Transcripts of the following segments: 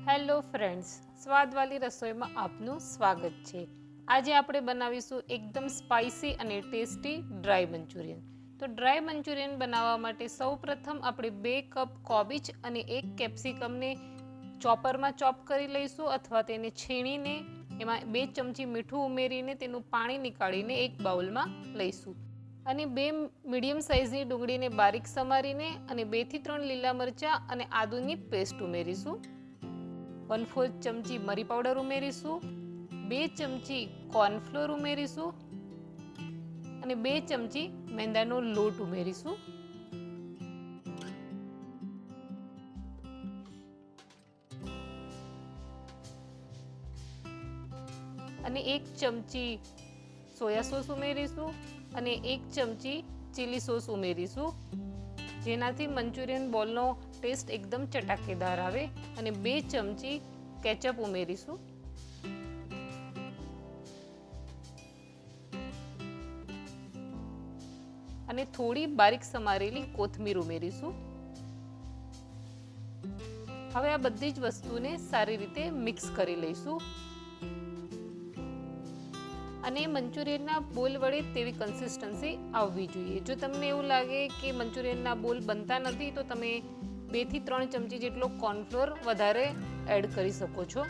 Hello friends, સ્વાદવાળી રસોઈમાં આપનું સ્વાગત છે। આજે આપણે બનાવીશું એકદમ સ્પાઇસી અને ટેસ્ટી ડ્રાય મંચુરિયન। તો ડ્રાય મંચુરિયન બનાવવા માટે સૌપ્રથમ આપણે 2 કપ કોબીજ અને 1 કેપ્સિકમને ચોપરમાં ચોપ કરી લઈશું અથવા તેને છીણીને એમાં 2 ચમચી મીઠું ઉમેરીને તેનું પાણી નીકાળીને એક બાઉલમાં લઈશું અને 2 મીડિયમ સાઇઝની ડુંગળીને બારીક સમારીને અને 2 થી 3 લીલા મરચાં અને આદુની પેસ્ટ ઉમેરીશું। 1/4 ચમચી મરી પાવડર ઉમેરીશું, 2 ચમચી કોર્નફ્લોર ઉમેરીશું અને 2 ચમચી મેંદાનો લોટ ઉમેરીશું અને 1 ચમચી સોયા સોસ ઉમેરીશું અને 1 ચમચી ચીલી સોસ ઉમેરીશું, જેનાથી મંચુરિયન બોલનો ટેસ્ટ એકદમ ચટાકેદાર આવે અને 2 ચમચી કેચઅપ ઉમેરીશું અને થોડી બારીક સમારેલી કોથમીર ઉમેરીશું। હવે આ બધી જ વસ્તુને સારી રીતે મિક્સ કરી લઈશું અને મંચુરિયનના બોલ વડે તેવી કન્સિસ્ટન્સી આવવી જોઈએ। જો તમને એવું લાગે કે મંચુરિયનના બોલ બનતા નથી તો તમે 2 થી 3 ચમચી જેટલો કોર્નફ્લોર વધારે એડ કરી શકો છો।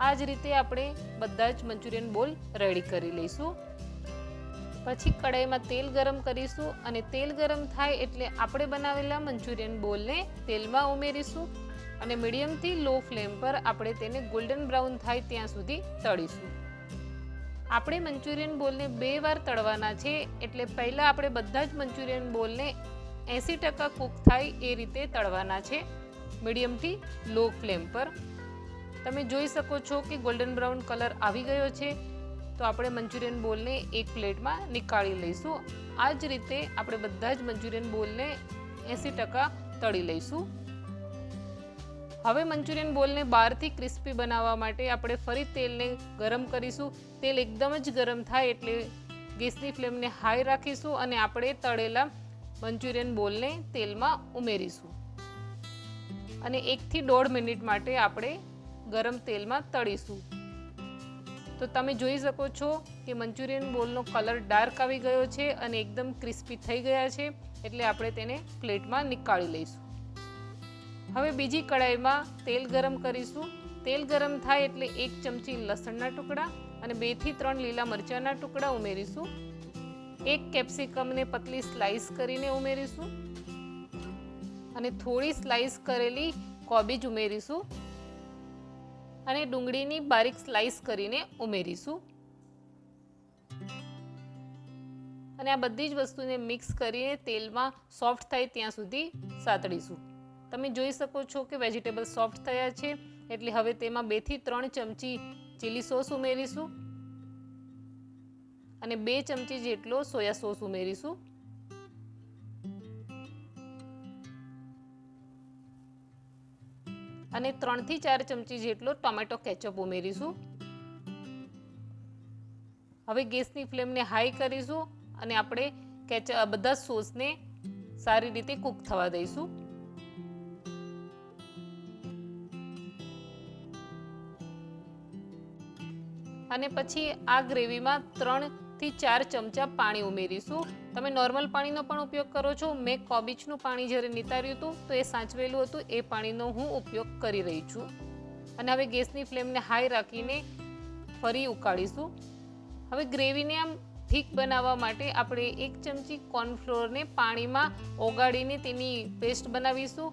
આ જ રીતે આપણે બધા જ મંચુરિયન બોલ રેડી કરી લઈશું। પછી કડાઈમાં તેલ ગરમ કરીશું અને તેલ ગરમ થાય એટલે આપણે બનાવેલા મંચુરિયન બોલને તેલમાં ઉમેરીશું અને મીડિયમથી લો ફ્લેમ પર આપણે તેને ગોલ્ડન બ્રાઉન થાય ત્યાં સુધી તળીશું। આપણે મંચુરિયન બોલને 2 વાર તળવાના છે, એટલે પહેલાં આપણે બધા જ મંચુરિયન બોલને 80% કૂક થાય એ રીતે તળવાના છે, મીડિયમથી લો ફ્લેમ પર। તમે જોઈ શકો છો કે ગોલ્ડન બ્રાઉન કલર આવી ગયો છે, તો આપણે મંચુરિયન બોલને એક પ્લેટમાં નીકાળી લઈશું। આ જ રીતે આપણે બધા જ મંચુરિયન બોલને 80% તળી લઈશું। હવે મંચુરિયન બોલને બહારથી ક્રિસ્પી બનાવવા માટે આપણે ફરી તેલને ગરમ કરીશું। તેલ એકદમ જ ગરમ થાય એટલે ગેસની ફ્લેમને હાઈ રાખીશું અને આપણે તળેલા મંચુરિયન બોલને તેલમાં ઉમેરીશું અને 1 થી 1.5 મિનિટ માટે આપણે ગરમ તેલમાં તળીશું। તો તમે જોઈ શકો છો કે મંચુરિયન બોલનો કલર ડાર્ક આવી ગયો છે અને એકદમ ક્રિસ્પી થઈ ગયા છે, એટલે આપણે તેને પ્લેટમાં નીકાળી લઈશું। હવે બીજી કડાઈમાં તેલ ગરમ કરીશું। તેલ ગરમ થાય એટલે 1 ચમચી લસણના ટુકડા અને 2 થી 3 લીલા મરચાંના ટુકડા ઉમેરીશું। 1 કેપ્સિકમને પતલી સ્લાઇસ કરીને ઉમેરીશું અને થોડી સ્લાઇસ કરેલી કોબીજ ઉમેરીશું અને ડુંગળીની બારીક સ્લાઇસ કરીને ઉમેરીશું અને આ બધી જ વસ્તુને મિક્સ કરીને તેલમાં સોફ્ટ થાય ત્યાં સુધી સાતળીશું। તમે જોઈ શકો છો કે વેજીટેબલ સોફ્ટ થયા છે, એટલે હવે તેમાં 2 થી 3 ચમચી ચીલી સોસ ઉમેરીશું અને 2 ચમચી જેટલો સોયા સોસ ઉમેરીશું અને 3 થી 4 ચમચી જેટલો ટોમેટો કેચઅપ ઉમેરીશું। હવે ગેસની ફ્લેમને હાઈ કરીશું અને આપણે બધા સોસને સારી રીતે કૂક થવા દઈશું। અને પછી આ ગ્રેવીમાં 3 થી 4 ચમચા પાણી ઉમેરીશું। તમે નોર્મલ પાણીનો પણ ઉપયોગ કરો છો। મેં કોબીજનું પાણી જ્યારે નિતાર્યું હતું તો એ સાચવેલું હતું, એ પાણીનો હું ઉપયોગ કરી રહી છું અને હવે ગેસની ફ્લેમને હાઈ રાખીને ફરી ઉકાળીશું। હવે ગ્રેવીને આમ થીક બનાવવા માટે આપણે 1 ચમચી કોર્નફ્લોરને પાણીમાં ઓગાળીને તેની પેસ્ટ બનાવીશું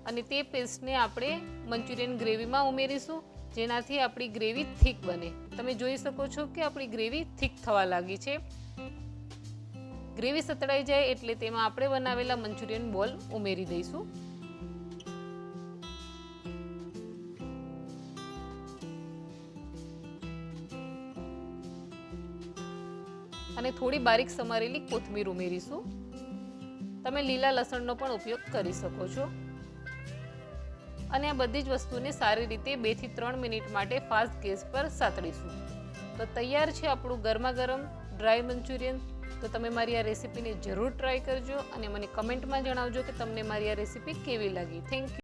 અને તે પેસ્ટને આપણે મંચુરિયન ગ્રેવીમાં ઉમેરીશું, જેનાથી આપણી ગ્રેવી થીક બને। તમે જોઈ શકો છો કે આપણી ગ્રેવી થીક થવા લાગી છે। ગ્રેવી સતળાઈ જાય એટલે તેમાં આપણે બનાવેલા મંચુરિયન બોલ ઉમેરી દઈશું અને થોડી બારીક સમારેલી કોથમીર ઉમેરીશું। તમે લીલા લસણનો પણ ઉપયોગ કરી શકો છો અને આ બધી જ વસ્તુને સારી રીતે 2 થી 3 મિનિટ માટે ફાસ્ટ ગેસ પર સાતળીશું। તો તૈયાર છે આપણું ગરમા ગરમ ડ્રાય મંચુરિયન। તો તમે મારી આ રેસીપીને જરૂર ટ્રાય કરજો અને મને કમેન્ટમાં જણાવજો કે તમને મારી આ રેસીપી કેવી લાગી। Thank you.